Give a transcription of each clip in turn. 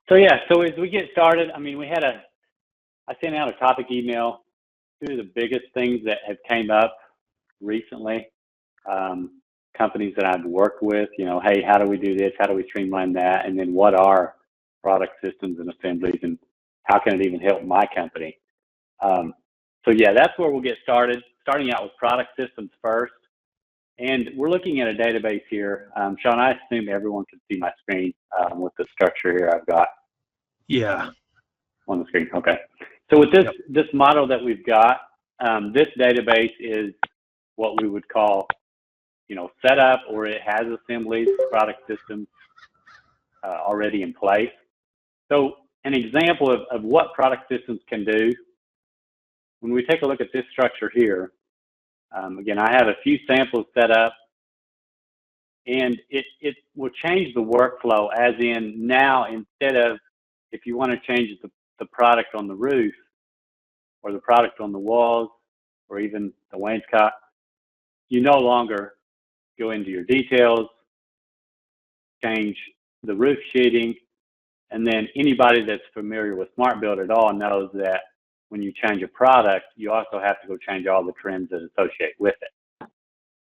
So yeah, so as we get started, I mean, I sent out a topic email. Two of the biggest things that have came up recently, companies that I've worked with, hey, how do we do this? How do we streamline that? And then what are product systems and assemblies, and how can it even help my company? So yeah, that's where we'll get started, starting out with product systems first. And we're looking at a database here. Sean, I assume everyone can see my screen with the structure here I've got. Yeah. On the screen, okay. So with this model that we've got, this database is what we would call, set up, or it has assemblies, product systems already in place. So an example of what product systems can do, when we take a look at this structure here, again, I have a few samples set up, and it will change the workflow, as in now, instead of, if you want to change the product on the roof or the product on the walls or even the wainscot, you no longer go into your details, change the roof sheeting, and then anybody that's familiar with SmartBuild at all knows that when you change a product, you also have to go change all the trims that associate with it.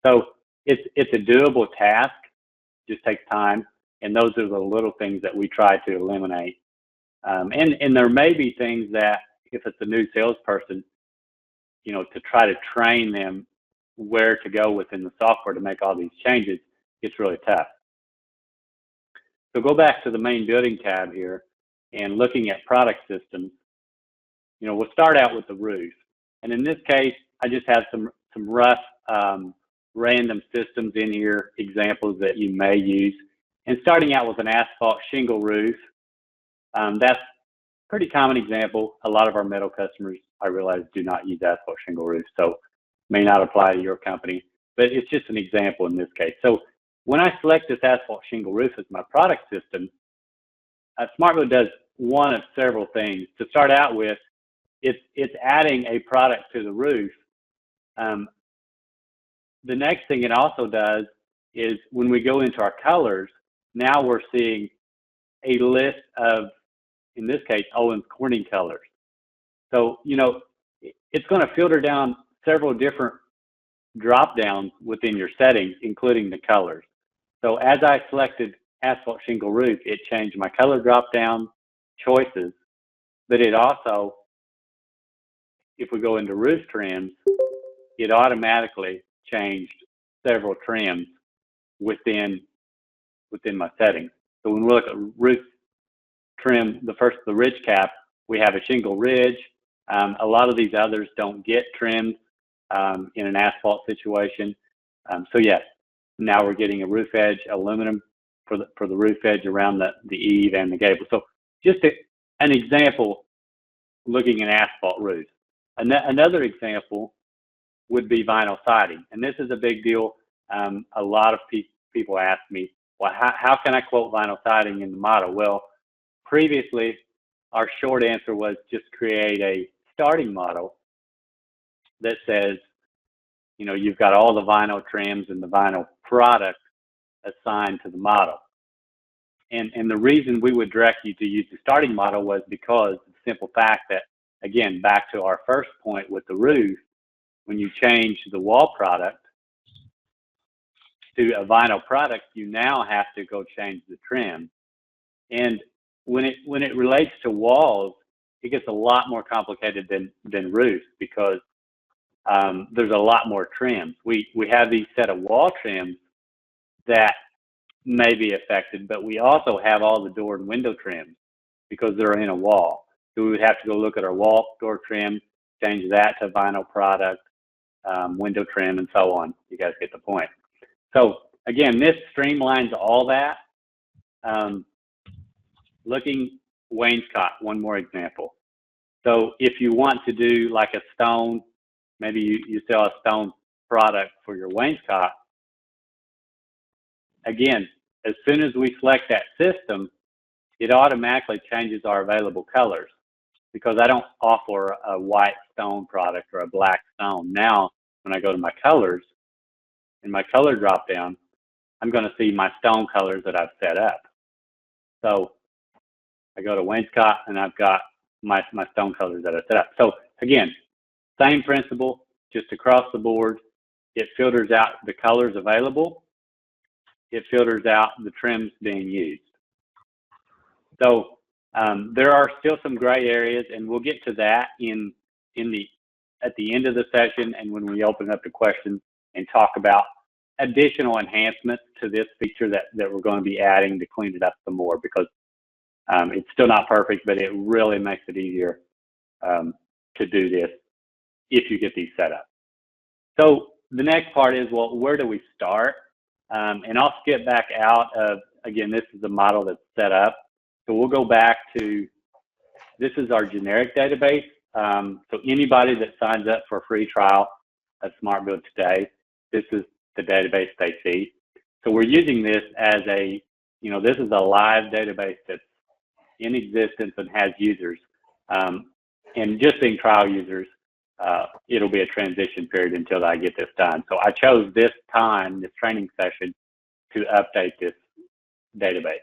So it's a doable task, just takes time, and those are the little things that we try to eliminate. And there may be things that, if it's a new salesperson, to try to train them where to go within the software to make all these changes, it's really tough. So go back to the main building tab here, and looking at product systems, we'll start out with the roof. And in this case, I just have some rough random systems in here, examples that you may use. And starting out with an asphalt shingle roof, that's a pretty common example. A lot of our metal customers, I realize, do not use asphalt shingle roofs, so may not apply to your company, but it's just an example in this case. So when I select this asphalt shingle roof as my product system, SmartBuild does one of several things. To start out with, it's adding a product to the roof. The next thing it also does is, when we go into our colors, now we're seeing a list of, in this case, Owens Corning colors. So, it's going to filter down several different drop downs within your settings, including the colors. So as I selected asphalt shingle roof, it changed my color drop down choices, but it also, if we go into roof trims, it automatically changed several trims within my settings. So when we look at roof trim, the ridge cap, we have a shingle ridge. A lot of these others don't get trimmed in an asphalt situation. So yes, now we're getting a roof edge aluminum for the roof edge around the eave and the gable. So just an example, looking at asphalt roofs. Another example would be vinyl siding, and this is a big deal. A lot of people ask me, well, how can I quote vinyl siding in the model? Well, previously, our short answer was just create a starting model that says, you've got all the vinyl trims and the vinyl product assigned to the model. And the reason we would direct you to use the starting model was because of the simple fact that, again, back to our first point with the roof, when you change the wall product to a vinyl product, you now have to go change the trim. And when it relates to walls, it gets a lot more complicated than roofs, because there's a lot more trims. We have these set of wall trims that may be affected, but we also have all the door and window trims because they're in a wall. So we would have to go look at our wall door trim, change that to vinyl product, window trim, and so on. You guys get the point. So again, this streamlines all that. Looking wainscot, one more example. So if you want to do like a stone, maybe you sell a stone product for your wainscot, again, as soon as we select that system, it automatically changes our available colors, because I don't offer a white stone product or a black stone. Now, when I go to my colors, in my color drop down, I'm going to see my stone colors that I've set up. So I go to wainscot, and I've got my stone colors that I set up. So again, same principle, just across the board. It filters out the colors available. It filters out the trims being used. So there are still some gray areas, and we'll get to that at the end of the session, and when we open up the questions and talk about additional enhancements to this feature that we're going to be adding to clean it up some more, because it's still not perfect, but it really makes it easier to do this if you get these set up. So the next part is, well, where do we start? And I'll skip back out of, again, this is the model that's set up. So we'll go back to, this is our generic database. So anybody that signs up for a free trial of SmartBuild today, this is the database they see. So we're using this as a, this is a live database that's in existence and has users. And just being trial users, it'll be a transition period until I get this done. So I chose this time, this training session, to update this database.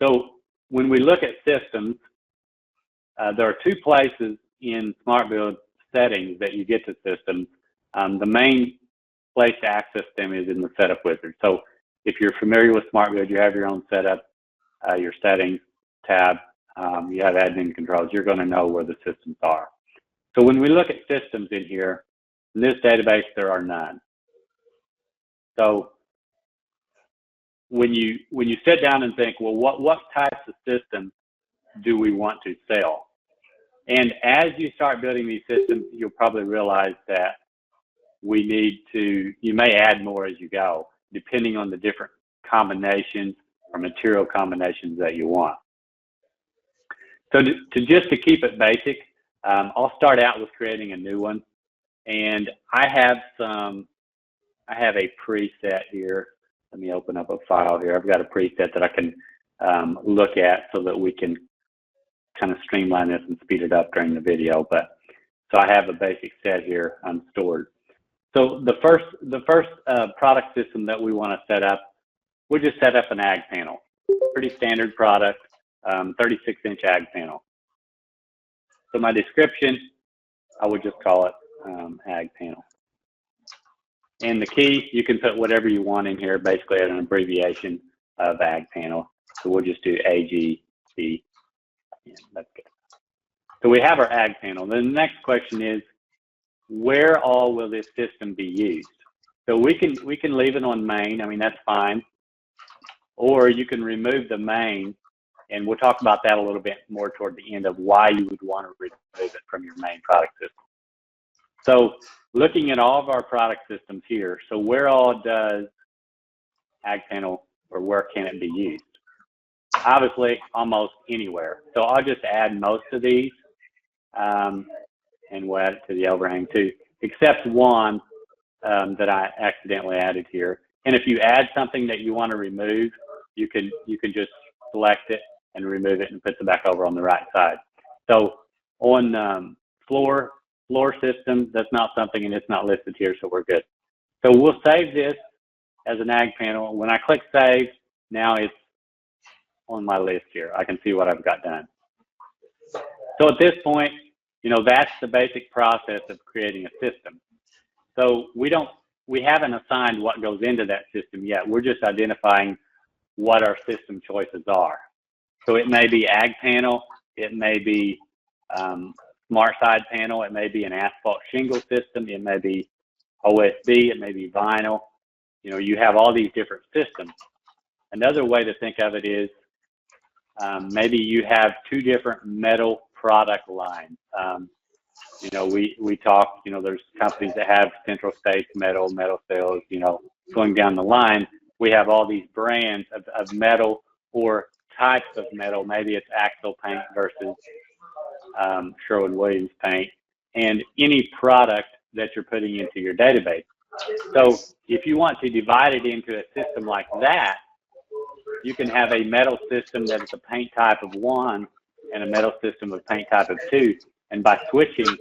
So when we look at systems, there are two places in SmartBuild settings that you get to systems. The main place to access them is in the setup wizard. So if you're familiar with SmartBuild, you have your own setup, your settings tab, you have admin controls, you're going to know where the systems are. So when we look at systems in here, in this database, there are none. So when you sit down and think, well, what types of systems do we want to sell? And as you start building these systems, you'll probably realize that you may add more as you go, depending on the different combinations or material combinations that you want. So just to keep it basic, I'll start out with creating a new one. And I have a preset here. Let me open up a file here. I've got a preset that I can look at so that we can kind of streamline this and speed it up during the video. So I have a basic set here stored. So the first product system that we want to set up, we'll just set up an ag panel. Pretty standard product, 36-inch ag panel. So my description, I would just call it ag panel. And the key, you can put whatever you want in here, basically as an abbreviation of ag panel. So we'll just do AGC. Yeah, that's good. So we have our ag panel. Then the next question is, where all will this system be used? So we can leave it on main. I mean, that's fine. Or you can remove the main, and we'll talk about that a little bit more toward the end of why you would want to remove it from your main product system. So looking at all of our product systems here, so where all does ag panel, or where can it be used? Obviously, almost anywhere. So I'll just add most of these, and we'll add it to the overhang too, except one that I accidentally added here. And if you add something that you want to remove, you can just select it and remove it and put it back over on the right side. So on floor systems, that's not something, and it's not listed here, so we're good. So we'll save this as an ag panel. When I click save, now it's on my list here. I can see what I've got done. So at this point, that's the basic process of creating a system. So we haven't assigned what goes into that system yet. We're just identifying what our system choices are. So it may be ag panel, it may be smart side panel, it may be an asphalt shingle system, it may be OSB, it may be vinyl. You have all these different systems. Another way to think of it is maybe you have two different metal product lines. We talk, there's companies that have Central States metal sales, going down the line. We have all these brands of metal or types of metal. Maybe it's Axle paint versus Sherwin-Williams paint, and any product that you're putting into your database. So if you want to divide it into a system like that, you can have a metal system that is a paint type of 1 and a metal system of paint type of 2. And by switching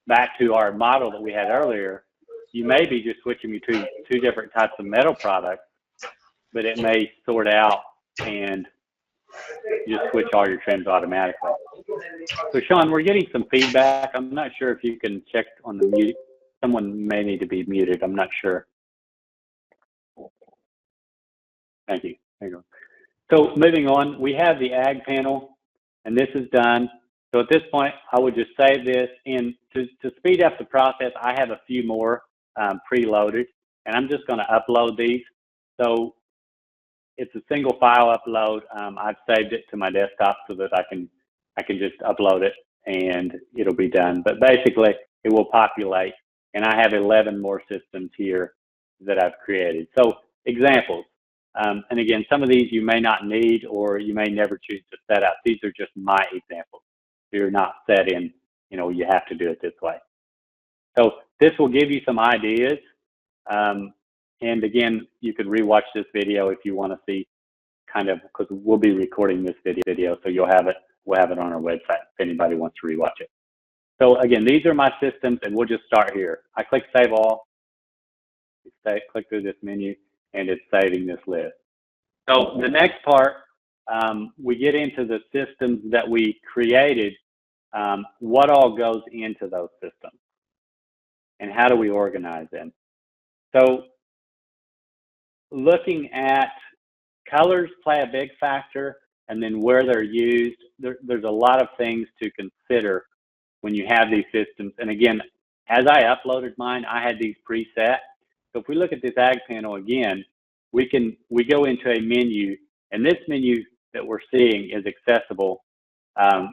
back to our model that we had earlier, you may be just switching between two different types of metal products, but it may sort out and you just switch all your trims automatically. So Sean, we're getting some feedback. I'm not sure if you can check on the mute. Someone may need to be muted. I'm not sure. Thank you. There you go. So moving on, we have the ag panel, and this is done. So at this point, I would just save this. And to speed up the process, I have a few more preloaded, and I'm just going to upload these. So it's a single file upload. I've saved it to my desktop so that I can just upload it and it'll be done. But basically, it will populate, and I have 11 more systems here that I've created. So examples. And again, some of these you may not need, or you may never choose to set up. These are just my examples. You're not set in, you know, you have to do it this way. So this will give you some ideas. And again, you could rewatch this video if you want to see kind of, because we'll be recording this video, so you'll have it, we'll have it on our website if anybody wants to rewatch it. So again, these are my systems, and we'll just start here. I click Save All, click through this menu, and it's saving this list. So the next part, we get into the systems that we created, what all goes into those systems, and how do we organize them. So looking at colors play a big factor, and then where they're used, there's a lot of things to consider when you have these systems. And again, as I uploaded mine, I had these preset. So if we look at this ag panel again, we go into a menu, and this menu that we're seeing is accessible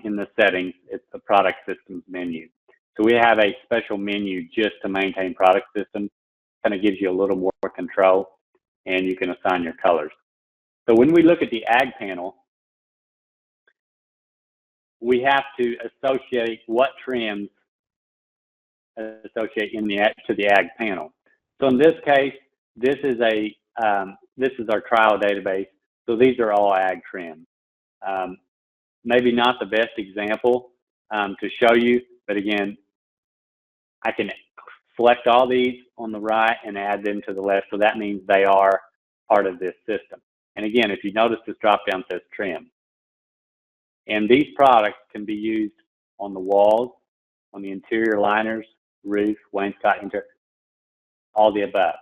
in the settings. It's the product systems menu. So we have a special menu just to maintain product systems. Kind of gives you a little more control, and you can assign your colors. So when we look at the ag panel, we have to associate what trims associate to the ag panel. So in this case, this is our trial database. So these are all ag trims. Maybe not the best example to show you, but again, I can select all these on the right and add them to the left. So that means they are part of this system. And again, if you notice, this drop down says trim. And these products can be used on the walls, on the interior liners, roof, wainscot, all the above.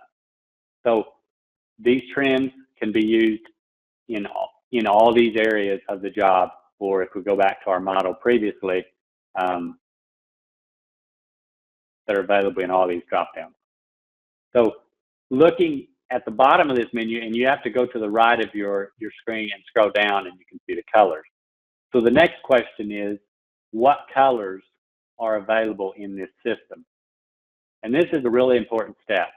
So these trims can be used in all these areas of the job, or if we go back to our model previously, that are available in all these drop downs. So looking at the bottom of this menu, and you have to go to the right of your screen and scroll down, and you can see the colors. So the next question is, what colors are available in this system? And this is a really important step.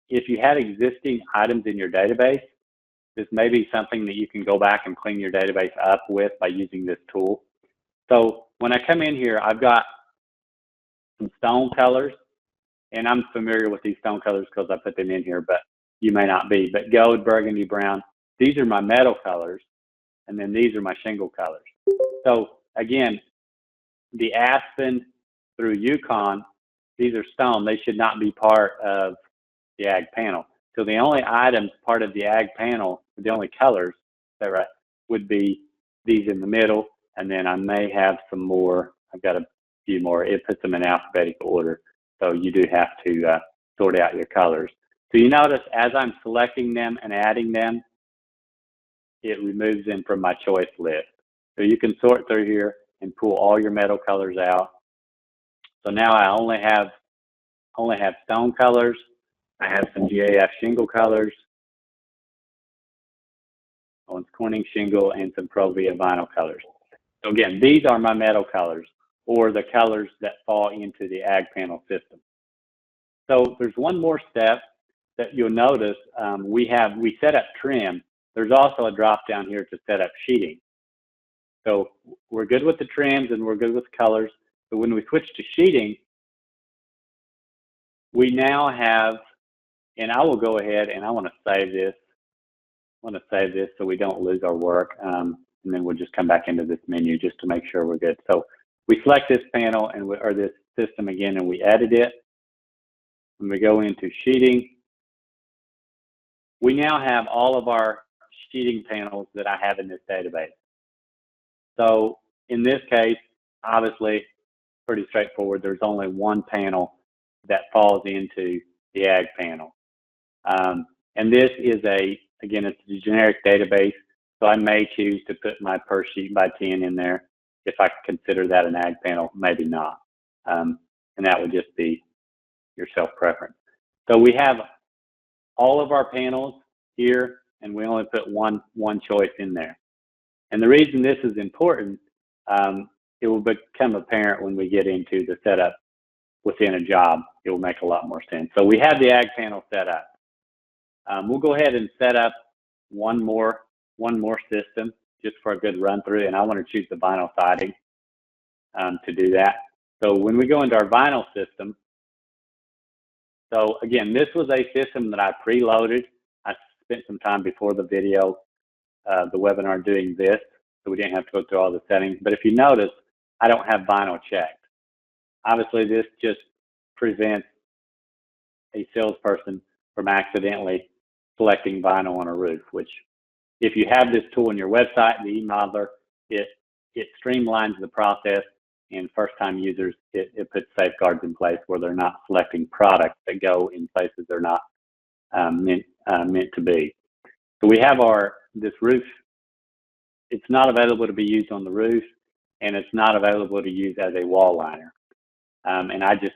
If you had existing items in your database, this may be something that you can go back and clean your database up with by using this tool. So when I come in here, I've got some stone colors, and I'm familiar with these stone colors because I put them in here, but you may not be. But gold, burgundy, brown, these are my metal colors, and then these are my shingle colors. So again, the Aspen through Yukon, these are stone. They should not be part of the ag panel. So the only items part of the ag panel, the only colors that would be these in the middle, and then I may have some more. I've got a few more. It puts them in alphabetical order, so you do have to sort out your colors. So you notice as I'm selecting them and adding them, it removes them from my choice list. So you can sort through here and pull all your metal colors out. So now I only have stone colors. I have some GAF shingle colors, Owens Corning shingle, and some Provia vinyl colors. So again, these are my metal colors, or the colors that fall into the ag panel system. So there's one more step that you'll notice. We set up trim. There's also a drop down here to set up sheeting. So we're good with the trims and we're good with the colors. But when we switch to sheeting, we now have, and I will go ahead and I want to save this. I want to save this so we don't lose our work. And then we'll just come back into this menu just to make sure we're good. So we select this panel or this system again, and we edit it. When we go into sheeting, we now have all of our sheeting panels that I have in this database. So in this case, obviously, pretty straightforward. There's only one panel that falls into the ag panel. And this is again, it's a generic database, so I may choose to put my per sheet by 10 in there if I consider that an ag panel, maybe not. And that would just be your self-preference. So we have all of our panels here, and we only put one choice in there. And the reason this is important, it will become apparent when we get into the setup within a job. It will make a lot more sense. So we have the ag panel set up. We'll go ahead and set up one more system just for a good run through, and I want to choose the vinyl siding to do that. So when we go into our vinyl system, so again, this was a system that I preloaded. I spent some time before the video, the webinar doing this, so we didn't have to go through all the settings. But if you notice, I don't have vinyl checked. Obviously, this just prevents a salesperson from accidentally selecting vinyl on a roof, which if you have this tool on your website, the eModeler, it streamlines the process, and first-time users, it puts safeguards in place where they're not selecting products that go in places they're not meant to be. So we have this roof. It's not available to be used on the roof, and it's not available to use as a wall liner. And I just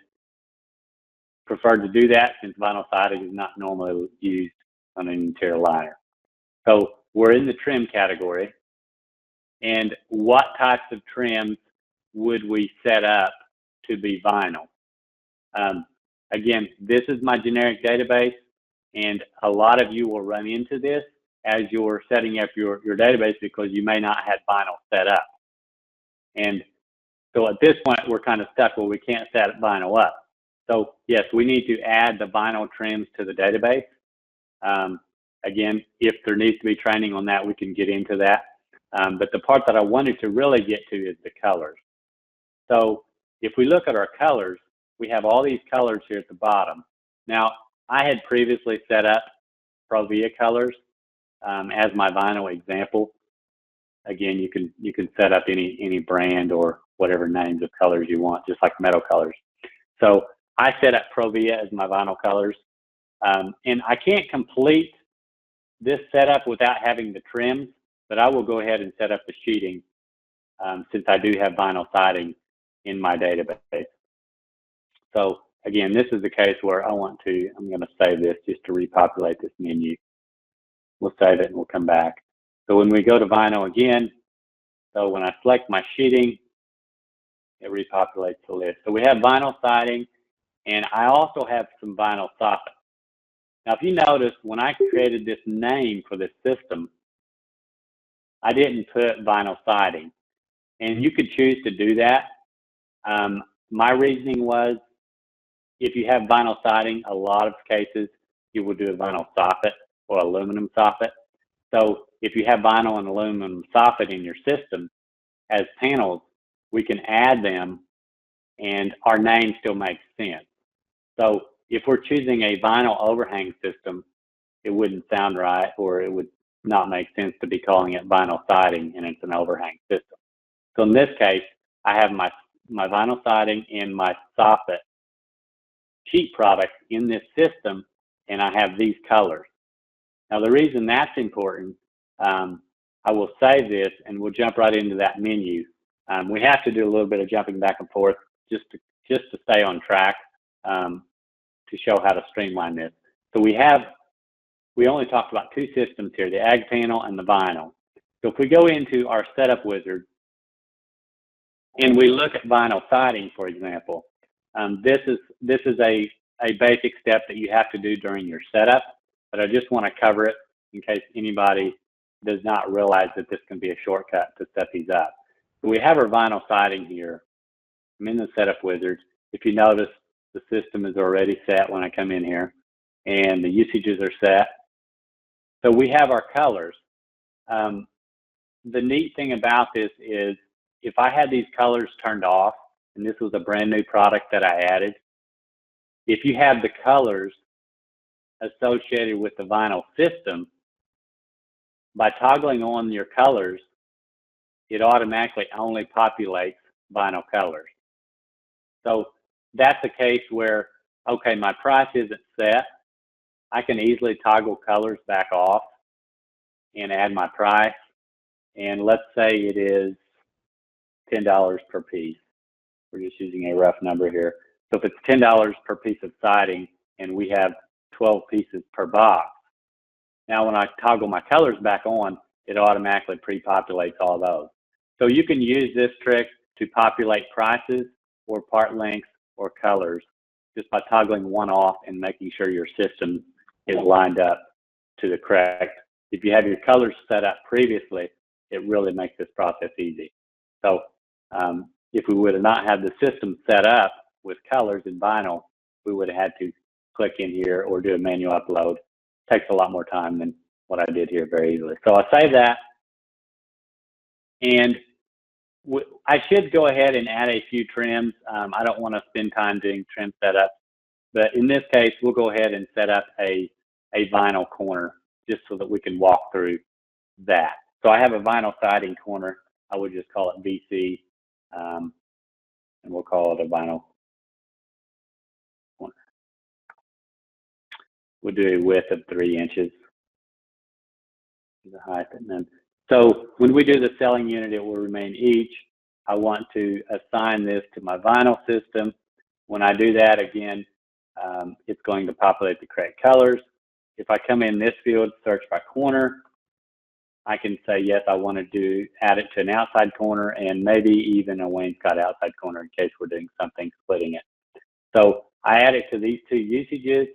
prefer to do that since vinyl siding is not normally used on an interior liner. So we're in the trim category, and what types of trims would we set up to be vinyl? Again, this is my generic database, and a lot of you will run into this as you're setting up your database because you may not have vinyl set up. And so at this point, we're kind of stuck where we can't set vinyl up. So yes, we need to add the vinyl trims to the database. Again, if there needs to be training on that, we can get into that. But the part that I wanted to really get to is the colors. So if we look at our colors, we have all these colors here at the bottom. Now, I had previously set up Provia colors as my vinyl example. Again, you can set up any brand or whatever names of colors you want, just like metal colors. So I set up Provia as my vinyl colors. And I can't complete this setup without having the trims, but I will go ahead and set up the sheeting since I do have vinyl siding in my database. So again, this is the case where I'm going to save this just to repopulate this menu. We'll save it and we'll come back. So when we go to vinyl again, so when I select my sheeting, it repopulates the list. So we have vinyl siding, and I also have some vinyl soffit. Now, if you notice, when I created this name for this system, I didn't put vinyl siding, and you could choose to do that. My reasoning was, if you have vinyl siding, a lot of cases, you will do a vinyl soffit or aluminum soffit. So if you have vinyl and aluminum soffit in your system as panels, we can add them and our name still makes sense. So if we're choosing a vinyl overhang system, it wouldn't sound right, or it would not make sense to be calling it vinyl siding and it's an overhang system. So in this case, I have my vinyl siding and my soffit sheet product in this system, and I have these colors. Now, the reason that's important, I will save this and we'll jump right into that menu. We have to do a little bit of jumping back and forth just to stay on track to show how to streamline this. So we only talked about two systems here, the ag panel and the vinyl. So if we go into our setup wizard and we look at vinyl siding, for example, this is a basic step that you have to do during your setup, but I just want to cover it in case anybody does not realize that this can be a shortcut to set these up. So we have our vinyl siding here. I'm in the setup wizard. If you notice, the system is already set when I come in here, and the usages are set. So we have our colors. The neat thing about this is if I had these colors turned off, and this was a brand new product that I added, if you have the colors associated with the vinyl system, by toggling on your colors, it automatically only populates vinyl colors. So that's a case where, okay, my price isn't set. I can easily toggle colors back off and add my price. And let's say it is $10 per piece. We're just using a rough number here. So if it's $10 per piece of siding and we have 12 pieces per box, now when I toggle my colors back on, it automatically pre-populates all those. So you can use this trick to populate prices or part lengths or colors just by toggling one off and making sure your system is lined up to the correct. If you have your colors set up previously, it really makes this process easy. So if we would have not had the system set up with colors and vinyl, we would have had to click in here or do a manual upload. It takes a lot more time than what I did here very easily. So I save that. And I should go ahead and add a few trims. I don't want to spend time doing trim setup, but in this case, we'll go ahead and set up a vinyl corner just so that we can walk through that. So I have a vinyl siding corner. I would just call it VC, and we'll call it a vinyl corner. We'll do a width of 3 inches. The height, and then so when we do the selling unit, it will remain each. I want to assign this to my vinyl system. When I do that, again, it's going to populate the correct colors. If I come in this field, search by corner, I can say, yes, I want to add it to an outside corner and maybe even a wainscot outside corner in case we're doing something splitting it. So I add it to these two usages.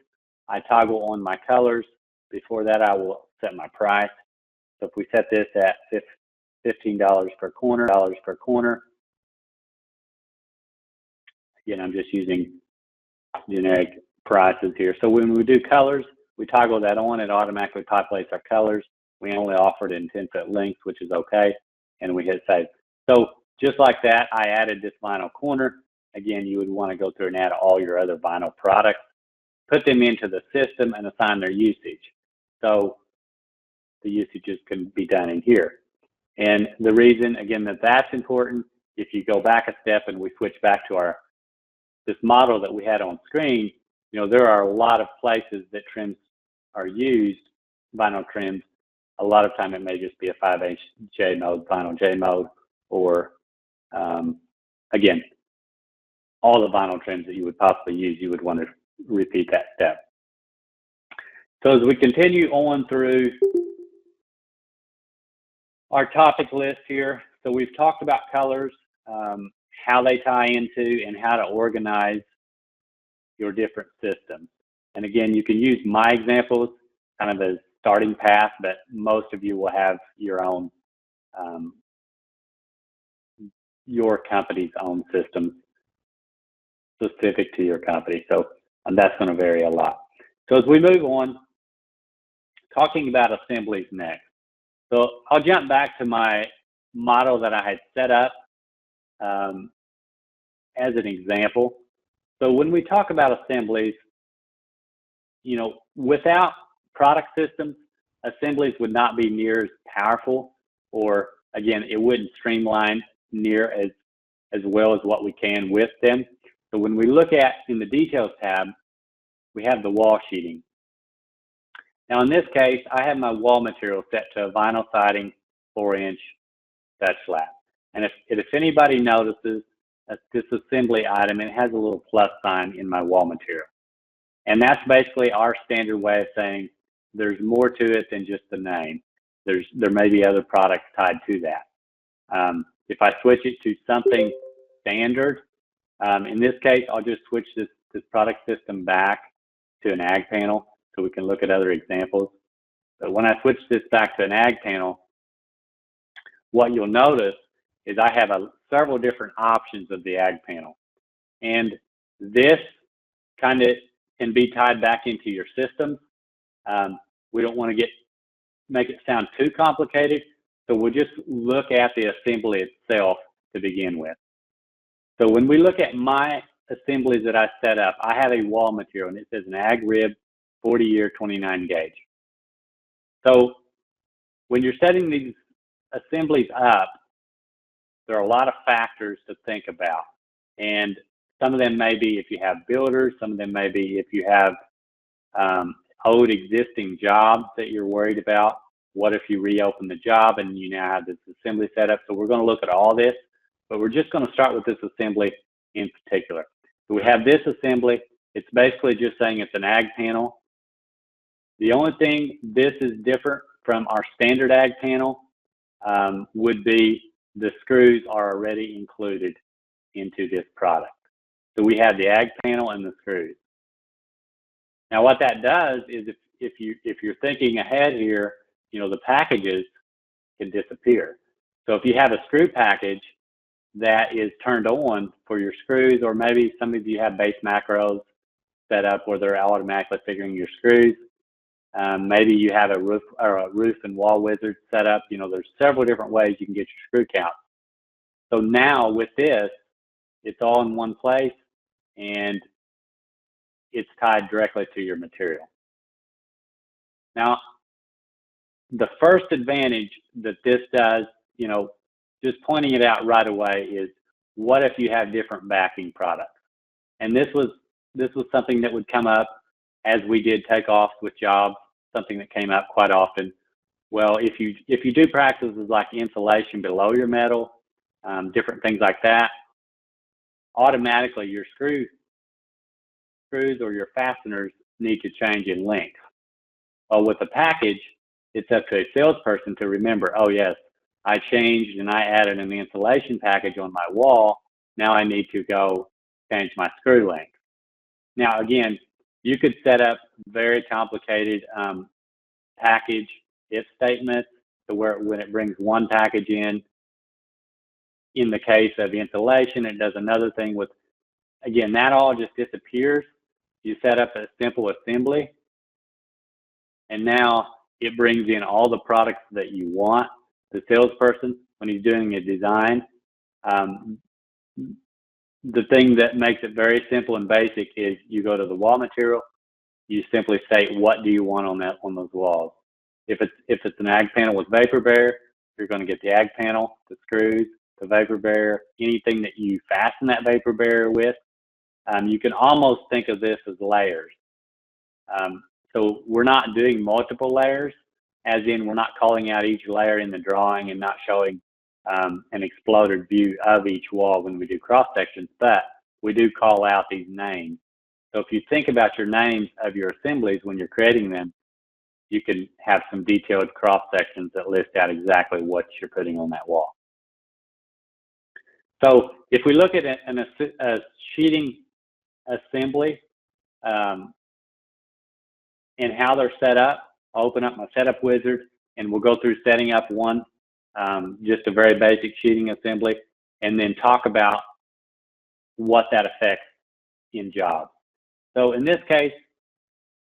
I toggle on my colors. Before that, I will set my price. So if we set this at $15 per corner, again, I'm just using generic prices here. So when we do colors, we toggle that on, it automatically populates our colors. We only offer it in 10-foot lengths, which is okay, and we hit save. So just like that, I added this vinyl corner. Again, you would want to go through and add all your other vinyl products, put them into the system and assign their usage. So the usages can be done in here. And the reason, again, that that's important, if you go back a step and we switch back to this model that we had on screen, you know, there are a lot of places that trims are used, vinyl trims. A lot of time it may just be a 5/8 J mode, vinyl J mode, or again, all the vinyl trims that you would possibly use, you would want to repeat that step. So as we continue on through our topic list here, so we've talked about colors, how they tie into, and how to organize your different systems. And again, you can use my examples kind of as starting path, but most of you will have your own, your company's own system specific to your company. So that's going to vary a lot. So as we move on, talking about assemblies next. So I'll jump back to my model that I had set up as an example. So when we talk about assemblies, you know, without product systems, assemblies would not be near as powerful, or again, it wouldn't streamline near as well as what we can with them. So when we look at in the details tab, we have the wall sheeting. Now in this case, I have my wall material set to a vinyl siding 4-inch Dutch lap. And if anybody notices that this assembly item, it has a little plus sign in my wall material. And that's basically our standard way of saying there's more to it than just the name. There may be other products tied to that. If I switch it to something standard, in this case, I'll just switch this product system back to an ag panel so we can look at other examples. But when I switch this back to an ag panel, what you'll notice is I have several different options of the ag panel. And this kind of can be tied back into your system. We don't want to make it sound too complicated, so we'll just look at the assembly itself to begin with. So when we look at my assemblies that I set up, I have a wall material and it says an ag rib 40-year 29 gauge. So when you're setting these assemblies up, there are a lot of factors to think about. And some of them may be if you have builders, some of them may be if you have old existing jobs that you're worried about. What if you reopen the job and you now have this assembly set up? So we're going to look at all this, but we're just going to start with this assembly in particular. So we have this assembly. It's basically just saying it's an ag panel. The only thing this is different from our standard ag panel would be the screws are already included into this product. So we have the ag panel and the screws. Now what that does is if you're thinking ahead here, you know, the packages can disappear. So if you have a screw package that is turned on for your screws, or maybe some of you have base macros set up where they're automatically figuring your screws. Maybe you have a roof and wall wizard set up. You know, there's several different ways you can get your screw count. So now with this, it's all in one place and it's tied directly to your material. Now, the first advantage that this does, you know, just pointing it out right away, is what if you have different backing products? And this was something that would come up as we did takeoffs with jobs, something that came up quite often. Well, if you do practices like insulation below your metal, different things like that, automatically your screws or your fasteners need to change in length. Well, with the package, it's up to a salesperson to remember, oh yes, I changed and I added an insulation package on my wall. Now I need to go change my screw length. Now again, you could set up very complicated package if statements to where when it brings one package in the case of insulation, it does another thing with, again, that all just disappears. You set up a simple assembly, and now it brings in all the products that you want. The salesperson, when he's doing a design, the thing that makes it very simple and basic is you go to the wall material, you simply state what do you want on those walls. If it's an ag panel with vapor barrier, you're going to get the ag panel, the screws, the vapor barrier, anything that you fasten that vapor barrier with. You can almost think of this as layers. So we're not doing multiple layers, as in we're not calling out each layer in the drawing and not showing an exploded view of each wall when we do cross sections, but we do call out these names. So if you think about your names of your assemblies when you're creating them, you can have some detailed cross sections that list out exactly what you're putting on that wall. So if we look at a sheeting assembly and how they're set up, I'll open up my setup wizard and we'll go through setting up one, just a very basic sheeting assembly, and then talk about what that affects in jobs. So in this case,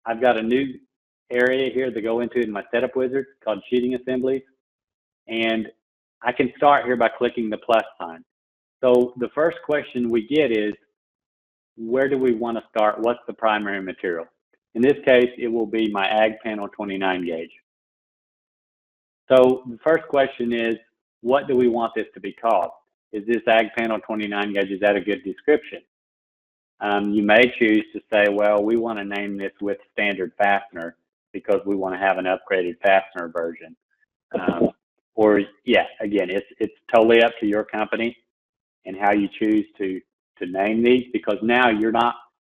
I've got a new area here to go into in my setup wizard called sheeting assemblies, and I can start here by clicking the plus sign. So the first question we get is, where do we want to start? What's the primary material? In this case, it will be my ag panel 29 gauge. So the first question is, what do we want this to be called? Is this ag panel 29 gauge, is that a good description? You may choose to say, well, we want to name this with standard fastener because we want to have an upgraded fastener version. Or yeah, again, it's totally up to your company and how you choose to name these, because now you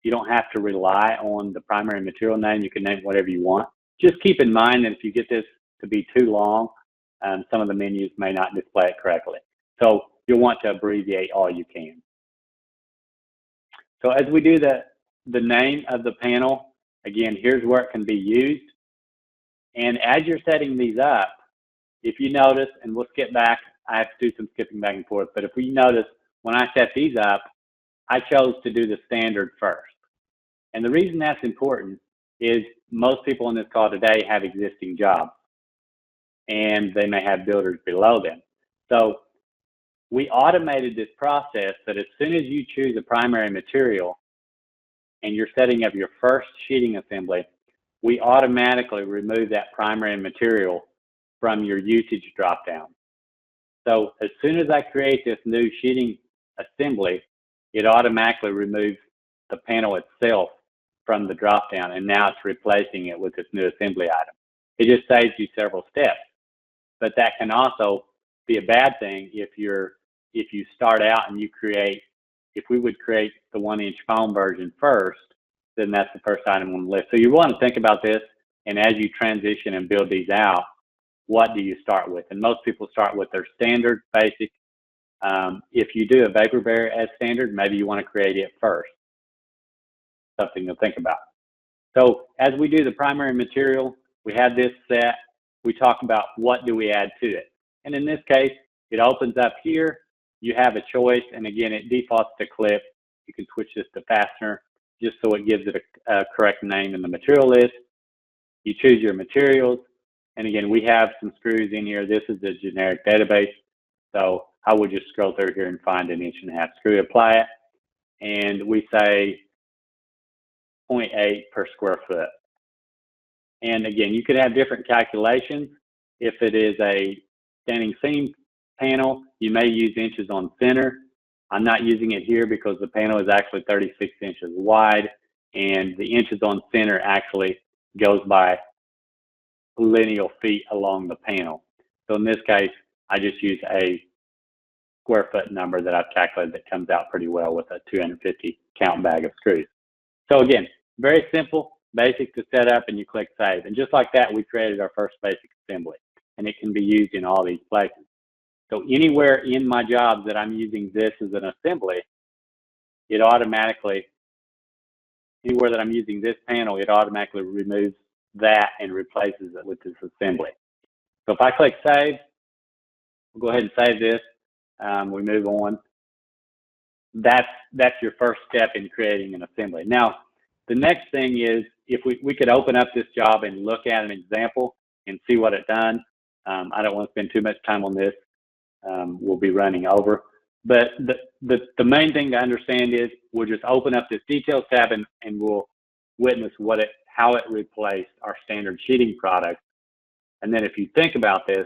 don't have to rely on the primary material name. You can name whatever you want. Just keep in mind that if you get this to be too long, some of the menus may not display it correctly. So you'll want to abbreviate all you can. So as we do the name of the panel, again, here's where it can be used. And as you're setting these up, if you notice, and we'll skip back, I have to do some skipping back and forth, but if you notice, when I set these up, I chose to do the standard first. And the reason that's important is most people on this call today have existing jobs, and they may have builders below them. So we automated this process that as soon as you choose a primary material and you're setting up your first sheeting assembly, we automatically remove that primary material from your usage dropdown. So as soon as I create this new sheeting assembly, it automatically removes the panel itself from the dropdown, and now it's replacing it with this new assembly item. It just saves you several steps, but that can also be a bad thing if you start out and you create. If we would create the 1-inch foam version first, then that's the first item on the list. So you want to think about this, and as you transition and build these out, what do you start with? And most people start with their standard basic. If you do a vapor barrier as standard, maybe you want to create it first. Something to think about. So as we do the primary material, we have this set. We talk about what do we add to it. And in this case, it opens up here. You have a choice, and again, it defaults to clip. You can switch this to fastener, just so it gives it a correct name in the material list. You choose your materials, and again, we have some screws in here. This is the generic database, so I would just scroll through here and find an 1.5-inch screw, apply it, and we say 0.8 per square foot. And again, you could have different calculations. If it is a standing seam panel, you may use inches on center. I'm not using it here because the panel is actually 36 inches wide, and the inches on center actually goes by lineal feet along the panel. So in this case, I just use a square foot number that I've calculated that comes out pretty well with a 250 count bag of screws. So again, very simple, basic to set up, and you click save. And just like that, we created our first basic assembly, and it can be used in all these places. So anywhere in my jobs that I'm using this as an assembly, it automatically, anywhere that I'm using this panel, it automatically removes that and replaces it with this assembly. So if I click save, we'll go ahead and save this. We move on. That's your first step in creating an assembly. Now, the next thing is, if we could open up this job and look at an example and see what it done. I don't want to spend too much time on this. We'll be running over. But the main thing to understand is we'll just open up this details tab and we'll witness how it replaced our standard sheeting product. And then if you think about this,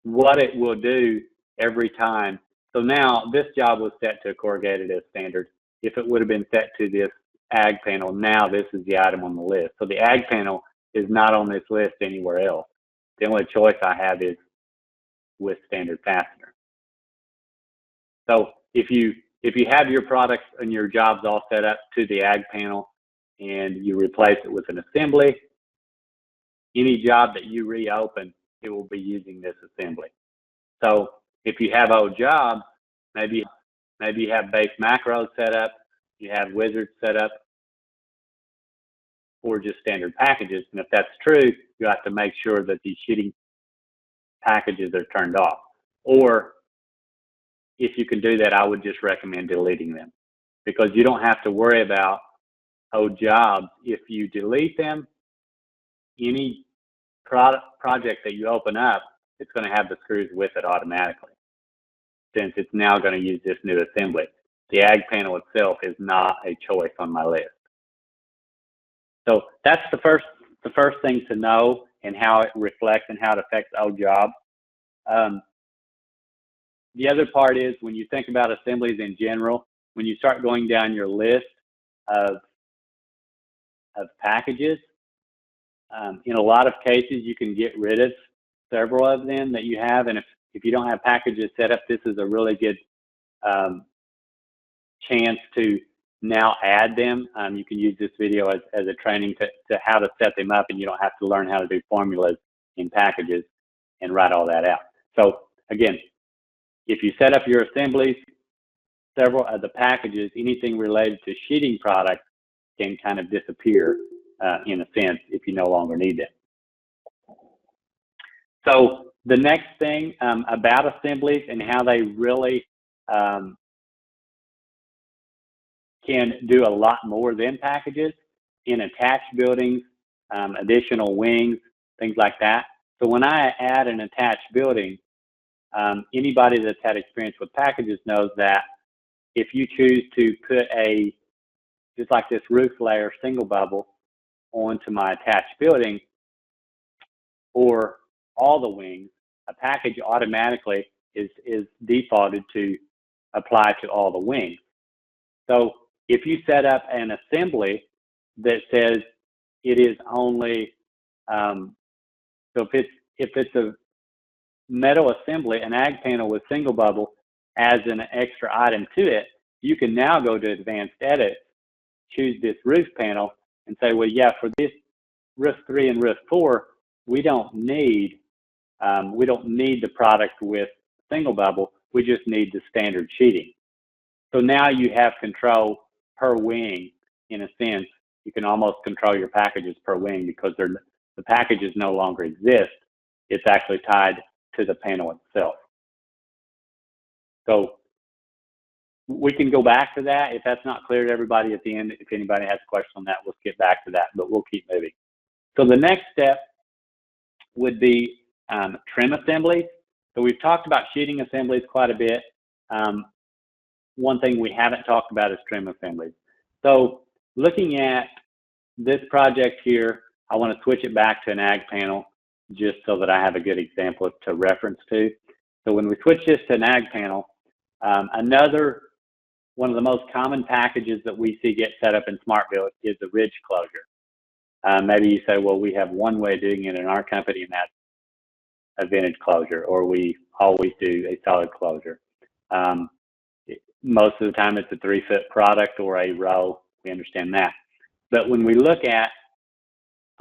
what it will do every time. So now this job was set to corrugated as standard. If it would have been set to this ag panel, now this is the item on the list. So the ag panel is not on this list anywhere else. The only choice I have is with standard fastener. So if you have your products and your jobs all set up to the ag panel and you replace it with an assembly, any job that you reopen, it will be using this assembly. So if you have old jobs, maybe you have base macros set up, you have wizards set up, or just standard packages. And if that's true, you have to make sure that these sheeting packages are turned off. Or if you can do that, I would just recommend deleting them, because you don't have to worry about old jobs. If you delete them, any project that you open up, it's going to have the screws with it automatically, since it's now going to use this new assembly. The ag panel itself is not a choice on my list. So that's the first thing to know, and how it reflects and how it affects old jobs. The other part is, when you think about assemblies in general, when you start going down your list of packages, in a lot of cases you can get rid of several of them that you have, and if you don't have packages set up, this is a really good chance to now add them. You can use this video as a training to how to set them up, and you don't have to learn how to do formulas in packages and write all that out. So again, if you set up your assemblies, several of the packages, anything related to sheeting products, can kind of disappear in a sense if you no longer need them. So the next thing about assemblies and how they really can do a lot more than packages in attached buildings, additional wings, things like that. So when I add an attached building, anybody that's had experience with packages knows that if you choose to put just like this roof layer single bubble onto my attached building, or all the wings, a package automatically is defaulted to apply to all the wings. So if you set up an assembly that says it is only, so if it's a metal assembly, an ag panel with single bubble as an extra item to it, you can now go to advanced edit, choose this roof panel, and say, well, yeah, for this roof 3 and roof 4, we don't need the product with single bubble. We just need the standard sheeting. So now you have control per wing. In a sense, you can almost control your packages per wing because the packages no longer exist. It's actually tied to the panel itself. So we can go back to that. If that's not clear to everybody at the end, if anybody has a question on that, we'll get back to that, but we'll keep moving. So the next step would be trim assemblies. So we've talked about sheeting assemblies quite a bit. One thing we haven't talked about is trim assemblies. So looking at this project here, I want to switch it back to an ag panel just so that I have a good example to reference to. So when we switch this to an ag panel, another one of the most common packages that we see get set up in SmartBuild is the ridge closure. Maybe you say, well, we have one way of doing it in our company, and that's a vented closure, or we always do a solid closure. Most of the time it's a 3-foot product or a row. We understand that. But when we look at,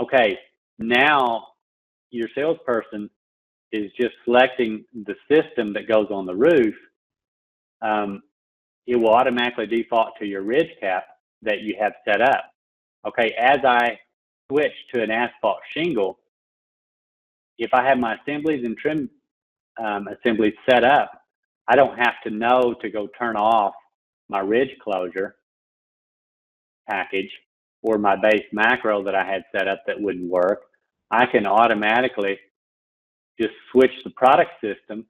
okay, now your salesperson is just selecting the system that goes on the roof, it will automatically default to your ridge cap that you have set up. Okay, as I switch to an asphalt shingle, if I have my assemblies and trim assemblies set up, I don't have to know to go turn off my ridge closure package or my base macro that I had set up that wouldn't work. I can automatically just switch the product system.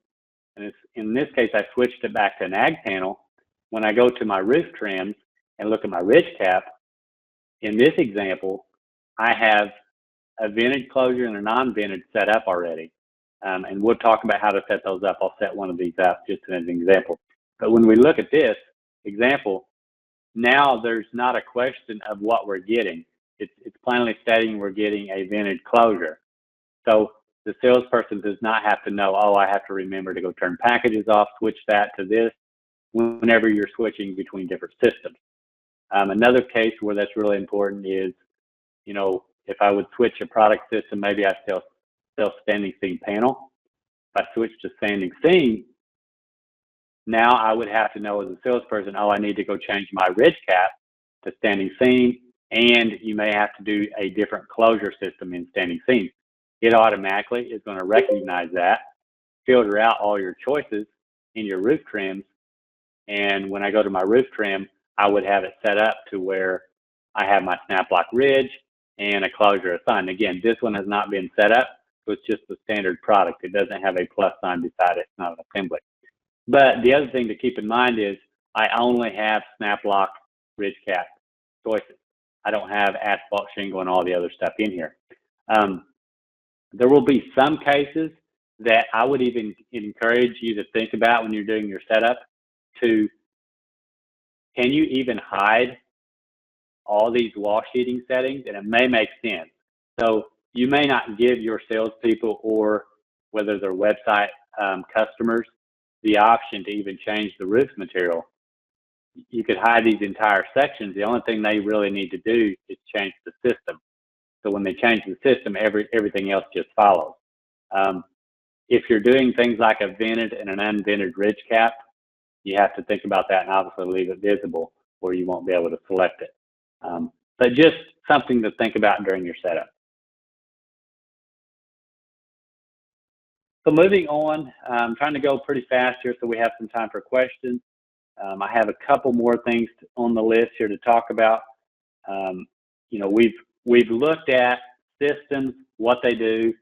And in this case, I switched it back to an ag panel. When I go to my roof trims and look at my ridge cap, in this example, I have a vented closure and a non-vented set up already. And we'll talk about how to set those up. I'll set one of these up just as an example. But when we look at this example, now there's not a question of what we're getting. It's plainly stating we're getting a vented closure. So the salesperson does not have to know, oh, I have to remember to go turn packages off, switch that to this, whenever you're switching between different systems. Another case where that's really important is, you know, if I would switch a product system, maybe I sell standing seam panel. If I switch to standing seam, now I would have to know as a salesperson, oh, I need to go change my ridge cap to standing seam, and you may have to do a different closure system in standing seam. It automatically is going to recognize that, filter out all your choices in your roof trims, and when I go to my roof trim, I would have it set up to where I have my snap lock ridge and a closure assigned. Again, this one has not been set up, so it's just the standard product. It doesn't have a plus sign beside it. It's not an assembly. But the other thing to keep in mind is I only have snap lock ridge cap choices. I don't have asphalt shingle and all the other stuff in here. There will be some cases that I would even encourage you to think about when you're doing your setup to, can you even hide all these wall sheeting settings? And it may make sense. So you may not give your salespeople or whether they're website customers the option to even change the roof material. You could hide these entire sections. The only thing they really need to do is change the system. So when they change the system, everything else just follows. If you're doing things like a vented and an unvented ridge cap, you have to think about that and obviously leave it visible or you won't be able to select it. But just something to think about during your setup. So moving on, I'm trying to go pretty fast here so we have some time for questions. I have a couple more things on the list here to talk about. You know, we've looked at systems, what they do,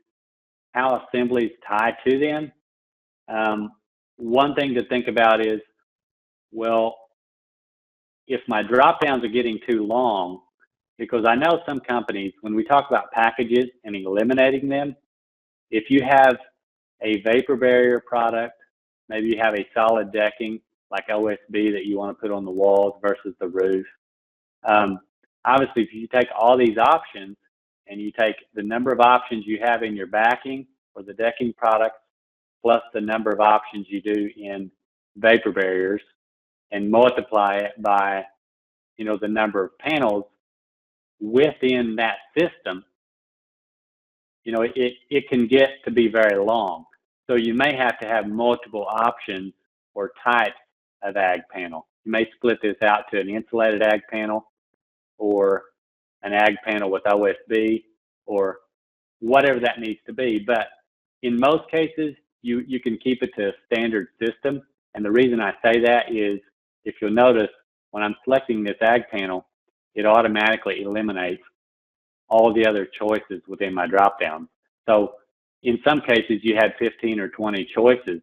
how assemblies tie to them. One thing to think about is, well, if my drop downs are getting too long, because I know some companies, when we talk about packages and eliminating them, if you have a vapor barrier product, maybe you have a solid decking like OSB that you want to put on the walls versus the roof. Obviously, if you take all these options and you take the number of options you have in your backing or the decking products plus the number of options you do in vapor barriers and multiply it by, you know, the number of panels within that system, you know, it can get to be very long. So you may have to have multiple options or types of ag panel. You may split this out to an insulated ag panel or an ag panel with OSB or whatever that needs to be. But in most cases, you can keep it to a standard system. And the reason I say that is, if you'll notice, when I'm selecting this ag panel, it automatically eliminates all the other choices within my drop-down. So in some cases, you had 15 or 20 choices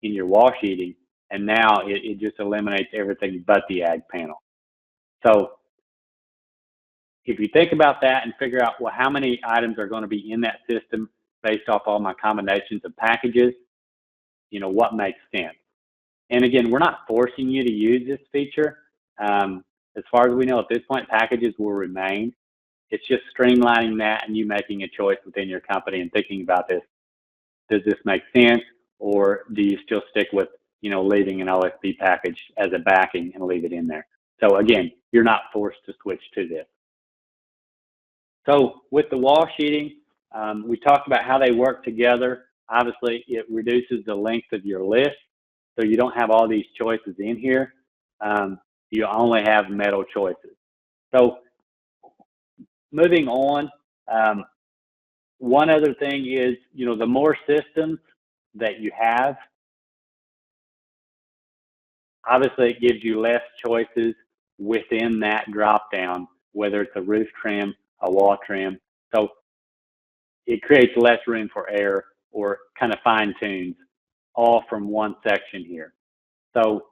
in your wall sheeting, and now it just eliminates everything but the ag panel. So if you think about that and figure out, well, how many items are going to be in that system based off all my combinations of packages, you know, what makes sense. And again, we're not forcing you to use this feature. As far as we know, at this point, packages will remain. It's just streamlining that and you making a choice within your company and thinking about this. Does this make sense? Or do you still stick with, you know, leaving an OSB package as a backing and leave it in there? So again, you're not forced to switch to this. So with the wall sheeting, we talked about how they work together. Obviously, it reduces the length of your list, so you don't have all these choices in here. You only have metal choices. So moving on, one other thing is, you know, the more systems that you have, obviously it gives you less choices within that drop down, whether it's a roof trim, a wall trim. So it creates less room for error or kind of fine tunes all from one section here. So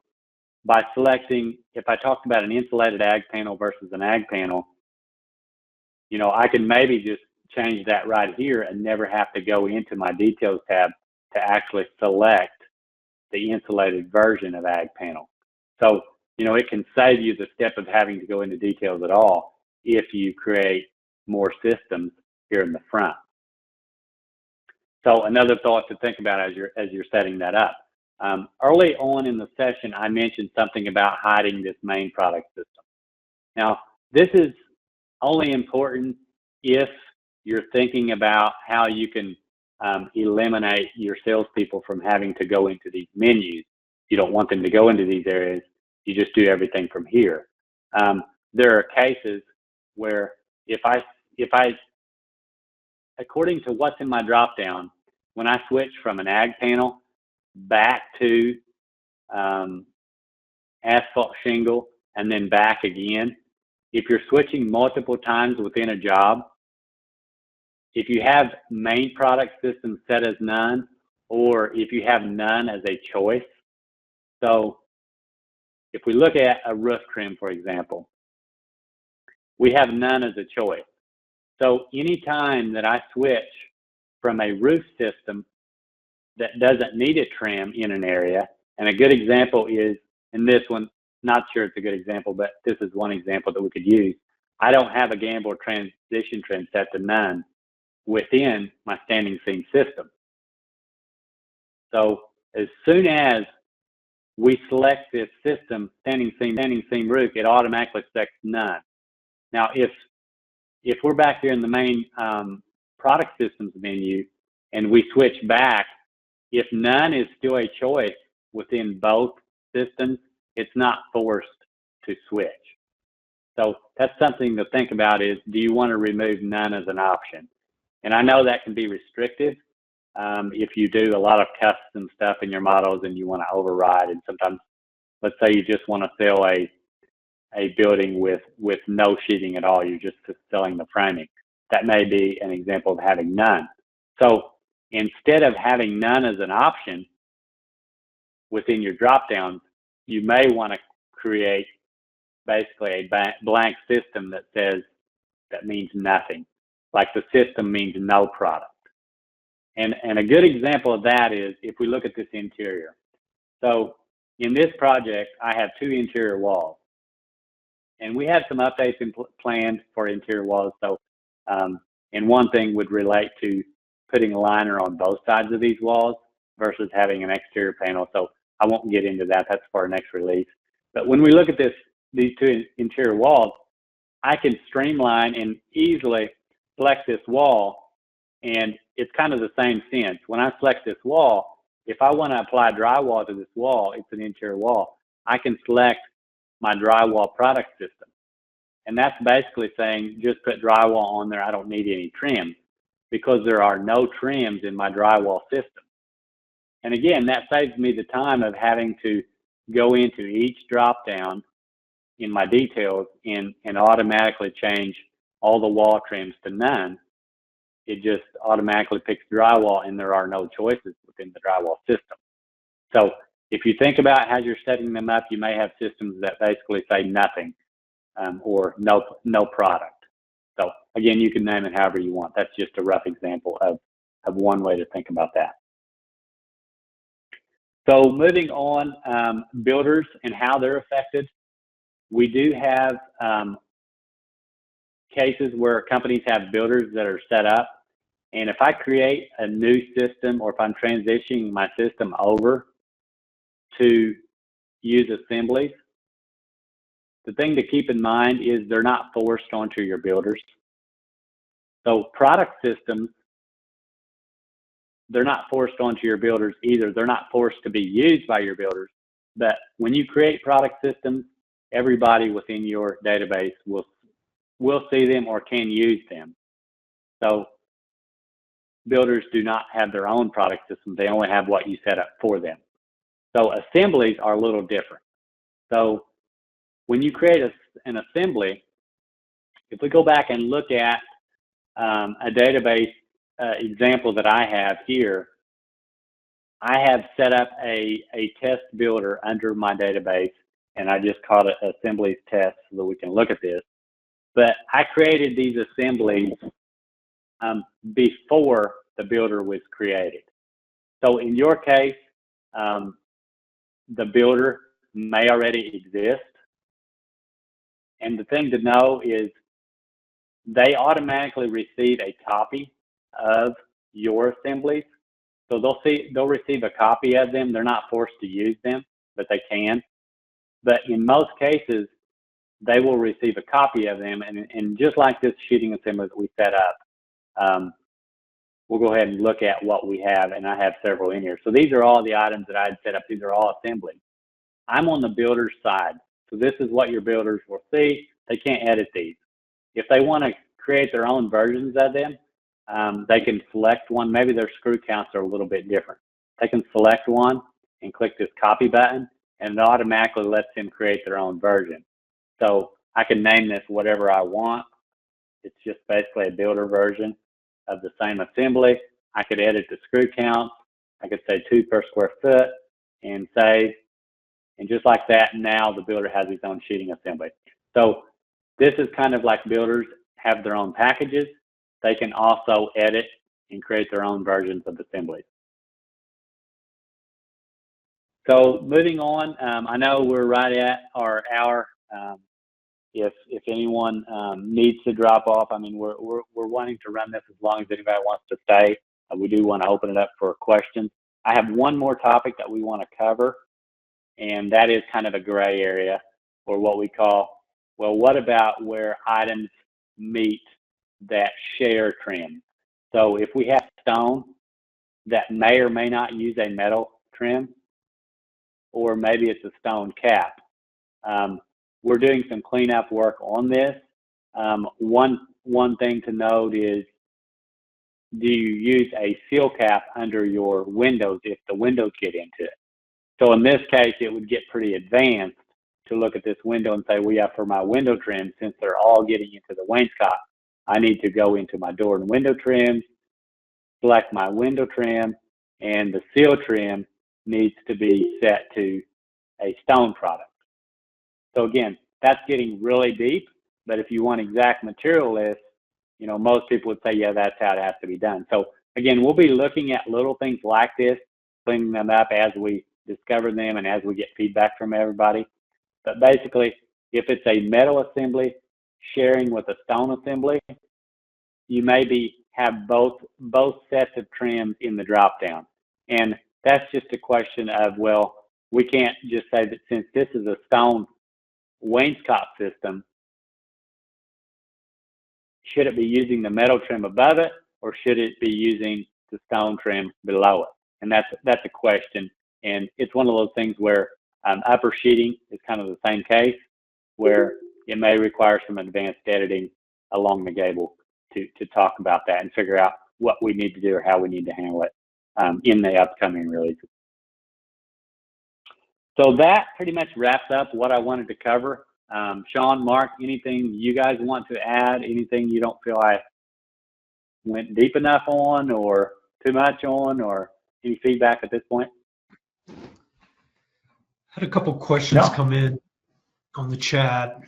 by selecting, if I talked about an insulated ag panel versus an ag panel, you know, I can maybe just change that right here and never have to go into my details tab to actually select the insulated version of ag panel. So, you know, it can save you the step of having to go into details at all if you create more systems here in the front. So another thought to think about as you're setting that up. Early on in the session, I mentioned something about hiding this main product system. Now, this is only important if you're thinking about how you can eliminate your salespeople from having to go into these menus. You don't want them to go into these areas. You just do everything from here. There are cases where if I, according to what's in my drop-down, when I switch from an ag panel back to asphalt shingle and then back again, if you're switching multiple times within a job, if you have main product system set as none, or if you have none as a choice. So if we look at a roof trim, for example, we have none as a choice. So anytime that I switch from a roof system that doesn't need a trim in an area, and a good example is, in this one, not sure it's a good example, but this is one example that we could use. I don't have a gamble transition trim set to none within my standing seam system. So as soon as we select this system, standing seam roof, it automatically selects none. Now, if we're back here in the main product systems menu and we switch back, if none is still a choice within both systems, it's not forced to switch. So that's something to think about is, do you want to remove none as an option? And I know that can be restrictive if you do a lot of custom stuff in your models and you want to override. And sometimes, let's say you just want to sell a building with no sheeting at all, you're just selling the framing. That may be an example of having none. So instead of having none as an option within your drop-downs, you may want to create basically a blank system that says, that means nothing. Like the system means no product. And a good example of that is if we look at this interior. So in this project, I have 2 interior walls. And we have some updates planned for interior walls. So, and one thing would relate to putting a liner on both sides of these walls versus having an exterior panel. So I won't get into that. That's for our next release. But when we look at these 2 interior walls, I can streamline and easily select this wall. And it's kind of the same sense. When I select this wall, if I want to apply drywall to this wall, it's an interior wall, I can select my drywall product system. And that's basically saying just put drywall on there. I don't need any trims because there are no trims in my drywall system. And again, that saves me the time of having to go into each drop down in my details and automatically change all the wall trims to none. It just automatically picks drywall, and there are no choices within the drywall system. So if you think about how you're setting them up, you may have systems that basically say nothing or no product. So again, you can name it however you want. That's just a rough example of one way to think about that. So moving on, builders and how they're affected. We do have cases where companies have builders that are set up. And if I create a new system, or if I'm transitioning my system over to use Assemblies, the thing to keep in mind is they're not forced onto your builders. So product systems, they're not forced onto your builders either. They're not forced to be used by your builders. But when you create product systems, everybody within your database will see them or can use them. So builders do not have their own product system. They only have what you set up for them. So assemblies are a little different. So when you create an assembly, if we go back and look at a database example that I have here, I have set up a test builder under my database, and I just called it Assemblies Test so that we can look at this. But I created these assemblies before the builder was created. So in your case, the builder may already exist. And the thing to know is they automatically receive a copy of your assemblies. So they'll receive a copy of them. They're not forced to use them, but they can. But in most cases, they will receive a copy of them. And just like this sheeting assembly that we set up, we'll go ahead and look at what we have. And I have several in here. So these are all the items that I had set up. These are all assemblies. I'm on the builder's side. So this is what your builders will see. They can't edit these. If they want to create their own versions of them, they can select one. Maybe their screw counts are a little bit different. They can select one and click this copy button, and it automatically lets them create their own version. So I can name this whatever I want. It's just basically a builder version of the same assembly. I could edit the screw count. I could say 2 per square foot and save. And just like that, now the builder has his own sheeting assembly. So this is kind of like builders have their own packages. They can also edit and create their own versions of assemblies. So moving on, I know we're right at our hour. If anyone needs to drop off, I mean, we're wanting to run this as long as anybody wants to stay. We do want to open it up for questions. I have one more topic that we want to cover, and that is kind of a gray area, or what we call, well, what about where items meet that share trim? So if we have stone that may or may not use a metal trim, or maybe it's a stone cap, we're doing some cleanup work on this. One thing to note is, do you use a seal cap under your windows if the windows get into it? So in this case, it would get pretty advanced to look at this window and say, well, yeah, for my window trim, since they're all getting into the wainscot, I need to go into my door and window trims, select my window trim, and the seal trim needs to be set to a stone product. So again, that's getting really deep, but if you want exact material lists, you know, most people would say, yeah, that's how it has to be done. So again, we'll be looking at little things like this, cleaning them up as we discover them and as we get feedback from everybody. But basically, if it's a metal assembly sharing with a stone assembly, you maybe have both sets of trims in the drop down. And that's just a question of, well, we can't just say that since this is a stone wainscot system, should it be using the metal trim above it, or should it be using the stone trim below it? And that's a question. And it's one of those things where upper sheeting is kind of the same case, where it may require some advanced editing along the gable to talk about that and figure out what we need to do or how we need to handle it in the upcoming releases. So that pretty much wraps up what I wanted to cover. Sean, Mark, anything you guys want to add? Anything you don't feel I went deep enough on or too much on, or any feedback at this point? Had a couple questions come in on the chat.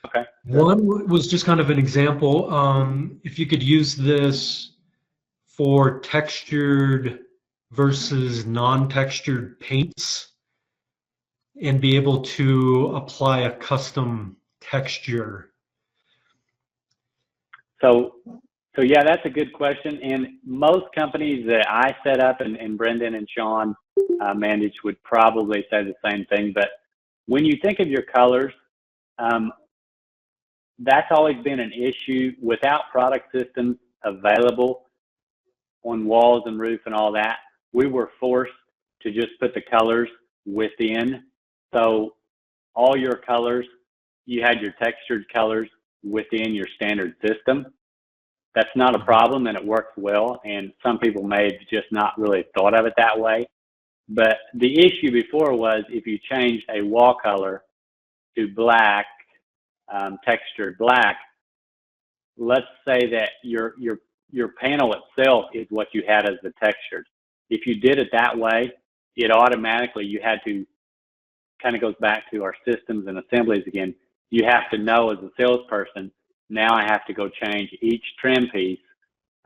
Okay. One was just kind of an example. If you could use this for textured versus non-textured paints and be able to apply a custom texture. So yeah, that's a good question. And most companies that I set up and Brendan and Sean manage would probably say the same thing. But when you think of your colors, that's always been an issue. Without product systems available on walls and roof and all that, we were forced to just put the colors within. So all your colors, you had your textured colors within your standard system. That's not a problem, and it works well. And some people may have just not really thought of it that way. But the issue before was if you changed a wall color to black, textured black, let's say that your panel itself is what you had as the textured. If you did it that way, it automatically, you had to, kind of goes back to our systems and assemblies again, you have to know as a salesperson, now I have to go change each trim piece.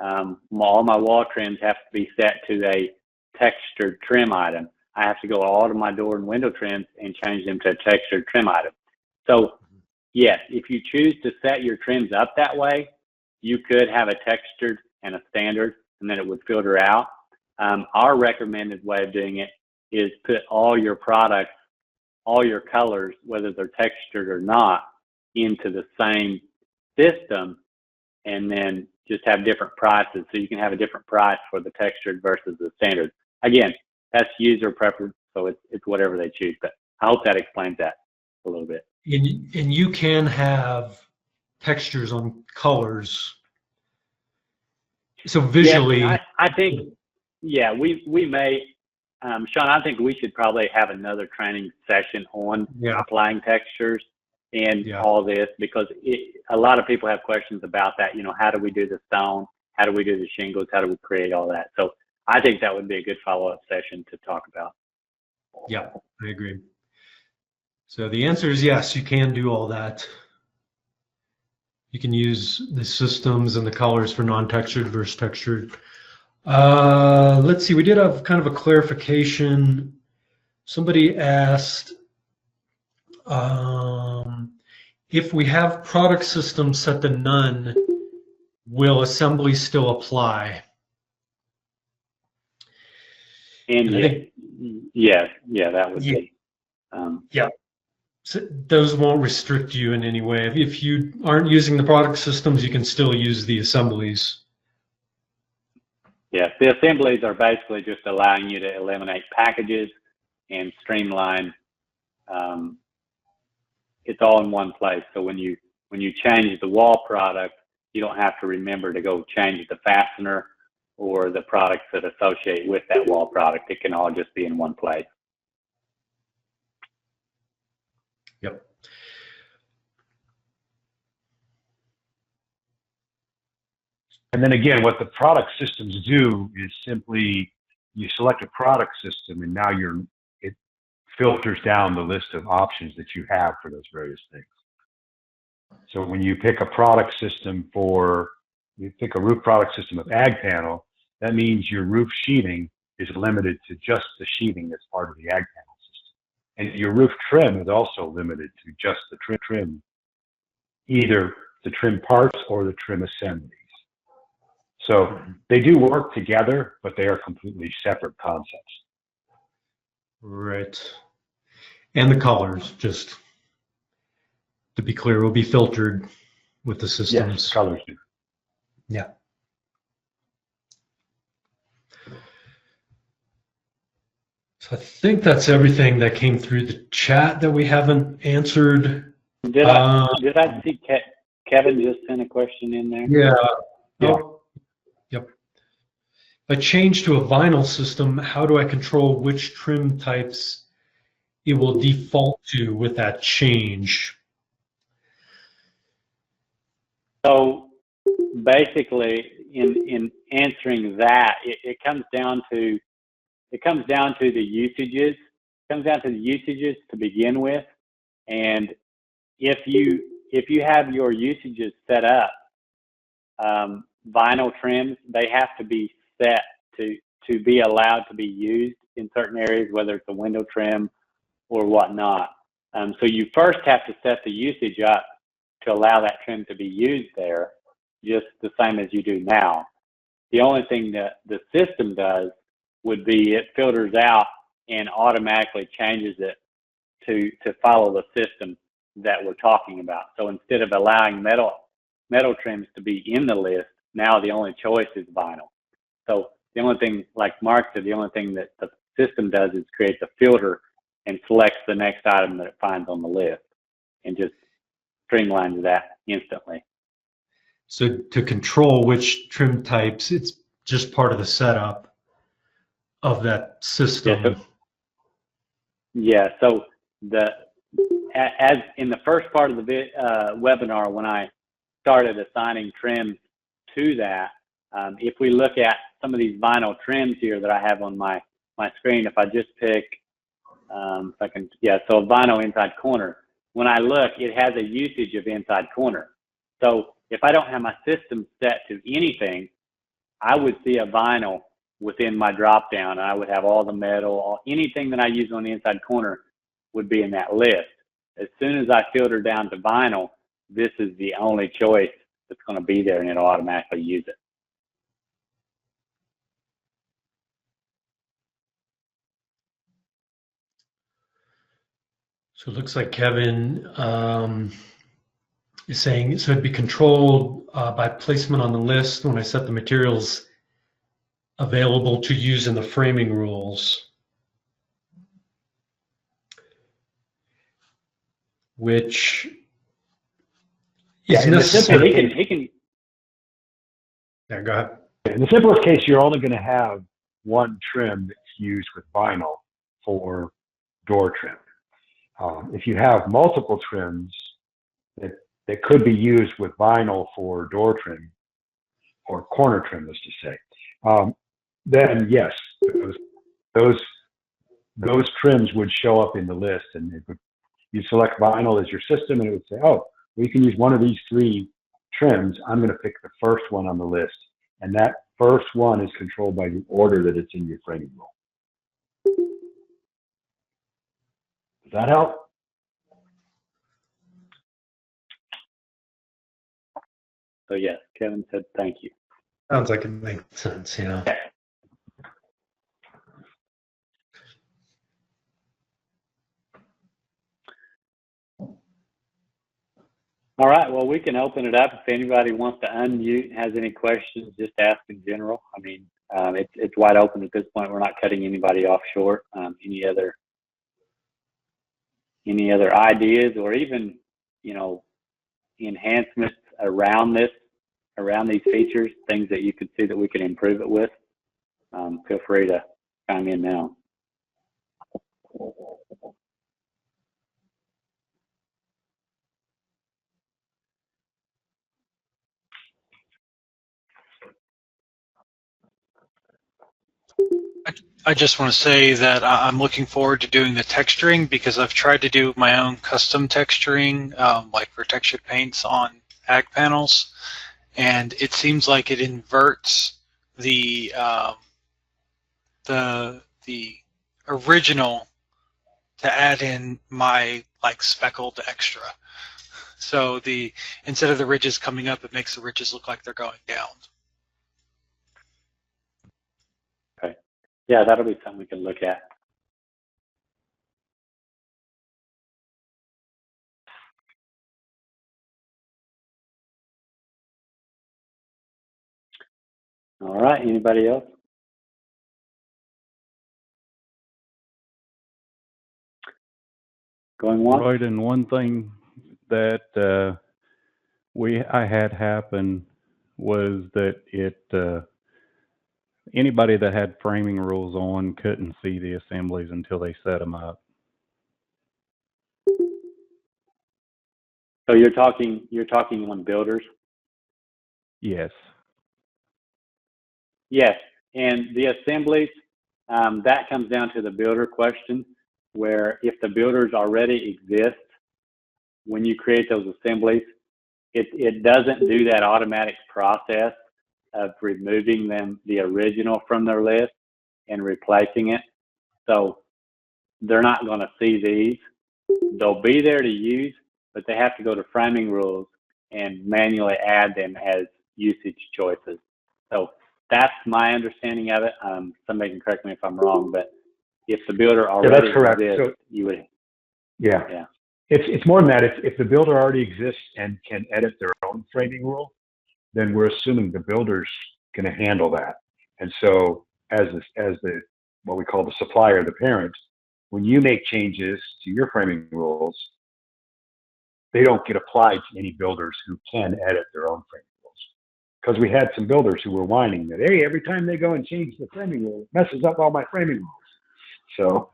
All my wall trims have to be set to a textured trim item. I have to go all to my door and window trims and change them to a textured trim item. So yes, if you choose to set your trims up that way, you could have a textured and a standard, and then it would filter out. Our recommended way of doing it is put all your products, all your colors, whether they're textured or not, into the same system, and then just have different prices. So you can have a different price for the textured versus the standard. Again, that's user preference, so it's whatever they choose. But I hope that explains that a little bit. And you can have textures on colors. So visually, yeah, I think, yeah, we may, Sean, I think we should probably have another training session on applying textures and all this, because a lot of people have questions about that. You know, how do we do the stone? How do we do the shingles? How do we create all that? So I think that would be a good follow-up session to talk about. Yeah, I agree. So the answer is yes, you can do all that. You can use the systems and the colors for non-textured versus textured. Let's see, we did have kind of a clarification. Somebody asked, if we have product systems set to none, will Assemblies still apply? And yeah, that would be. Yeah. So those won't restrict you in any way. If you aren't using the product systems, you can still use the assemblies. Yes, the assemblies are basically just allowing you to eliminate packages and streamline. It's all in one place. So when you change the wall product, you don't have to remember to go change the fastener or the products that associate with that wall product. It can all just be in one place. Yep. And then again, what the product systems do is simply you select a product system, and now it filters down the list of options that you have for those various things. So when you pick a product system for you think a roof product system of ag panel, that means your roof sheathing is limited to just the sheathing that's part of the ag panel system. And your roof trim is also limited to just the trim, either the trim parts or the trim assemblies. So they do work together, but they are completely separate concepts. Right. And the colors, just to be clear, will be filtered with the systems. Yes, colors do. Yeah. So I think that's everything that came through the chat that we haven't answered. Did I see Kevin just sent a question in there? Yeah. Yeah. Oh, yep. If I change to a vinyl system, how do I control which trim types it will default to with that change? So basically, in answering that, it comes down to the usages. It comes down to the usages to begin with, and if you have your usages set up, vinyl trims, they have to be set to be allowed to be used in certain areas, whether it's a window trim or whatnot. So you first have to set the usage up to allow that trim to be used there, just the same as you do now. The only thing that the system does would be it filters out and automatically changes it to follow the system that we're talking about. So instead of allowing metal trims to be in the list, now the only choice is vinyl. So the only thing, like Mark said, the only thing that the system does is create the filter and selects the next item that it finds on the list, and just streamlines that instantly. So to control which trim types, it's just part of the setup of that system. Yeah, so as in the first part of the webinar, when I started assigning trims to that, if we look at some of these vinyl trims here that I have on my screen, if I just pick, so a vinyl inside corner, when I look, it has a usage of inside corner. So if I don't have my system set to anything, I would see a vinyl within my drop down, and I would have all the metal, anything that I use on the inside corner would be in that list. As soon as I filter down to vinyl, this is the only choice that's going to be there, and it'll automatically use it. So it looks like Kevin is saying, so it'd be controlled by placement on the list when I set the materials available to use in the framing rules, which is necessary. He can. Yeah, go ahead. In the simplest case, you're only going to have one trim that's used with vinyl for door trim. If you have multiple trims that could be used with vinyl for door trim or corner trim, let's just say, then yes, those trims would show up in the list, and you select vinyl as your system, and it would say, oh, we can use one of these three trims. I'm going to pick the first one on the list, and that first one is controlled by the order that it's in your framing rule. Does that help? So yes, Kevin said thank you. Sounds like it makes sense, yeah. All right, well, we can open it up. If anybody wants to unmute, has any questions, just ask in general. I mean, it's wide open at this point. We're not cutting anybody off short. Any other ideas, or even, enhancements around these features, things that you could see that we can improve it with, feel free to chime in now. I just want to say that I'm looking forward to doing the texturing, because I've tried to do my own custom texturing, like for textured paints on ag panels, and it seems like it inverts the original to add in my like speckled extra. So instead of the ridges coming up, it makes the ridges look like they're going down. Okay. Yeah, that'll be something we can look at. All right, anybody else? Going once? Right, and one thing that I had happen was that anybody that had framing rules on couldn't see the assemblies until they set them up. So you're talking on builders? Yes. Yes, and the assemblies, that comes down to the builder question, where if the builders already exist, when you create those assemblies, it doesn't do that automatic process of removing the original from their list and replacing it. So they're not going to see these. They'll be there to use, but they have to go to framing rules and manually add them as usage choices. So that's my understanding of it. Somebody can correct me if I'm wrong, but if the builder already exists, so, you would. Yeah. It's more than that. If the builder already exists and can edit their own framing rule, then we're assuming the builder's going to handle that. And so as the what we call the supplier, the parent, when you make changes to your framing rules, they don't get applied to any builders who can edit their own framing rules. Because we had some builders who were whining that, hey, every time they go and change the framing rule, it messes up all my framing rules. So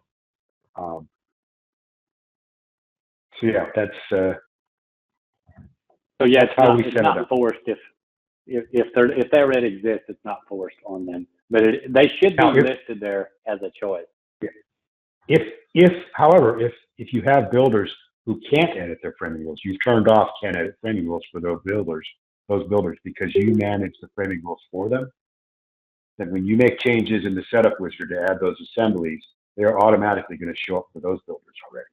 yeah, that's so yeah, it's not forced if they already exist. It's not forced on them, but they should be listed there as a choice. Yeah. However, if you have builders who can't edit their framing rules, you've turned off can't edit framing rules for those builders because you manage the framing rules for them. Then when you make changes in the setup wizard to add those assemblies, they're automatically going to show up for those builders already.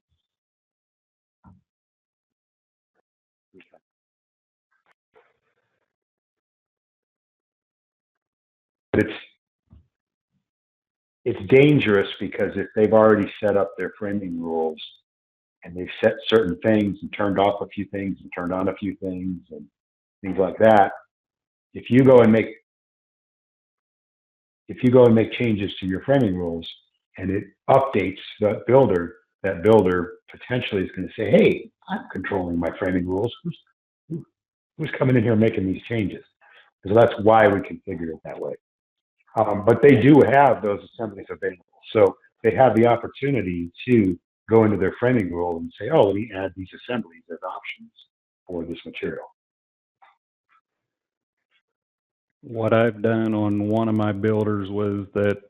But it's dangerous because if they've already set up their framing rules and they've set certain things and turned off a few things and turned on a few things and things like that, if you go and make changes to your framing rules and it updates that builder potentially is going to say, hey, I'm controlling my framing rules. Who's coming in here making these changes? So that's why we configured it that way. But they do have those assemblies available. So they have the opportunity to go into their framing rule and say, oh, let me add these assemblies as options for this material. What I've done on one of my builders was that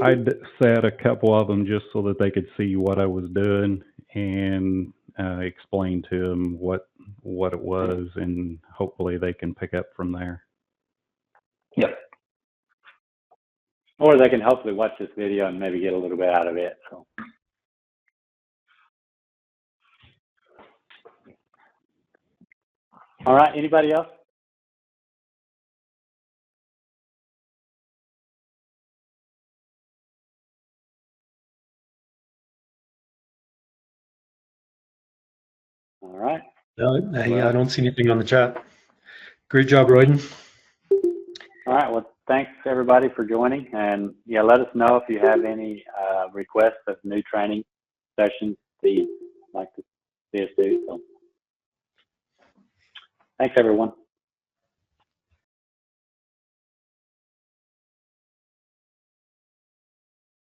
I'd set a couple of them just so that they could see what I was doing and explain to them what it was, and hopefully they can pick up from there. Yep. Or they can hopefully watch this video and maybe get a little bit out of it. So. All right, anybody else? All right. Yeah, I don't see anything on the chat. Great job, Royden. All right. Well, thanks everybody for joining, and yeah, let us know if you have any requests of new training sessions that you'd like to see us do. So, thanks everyone.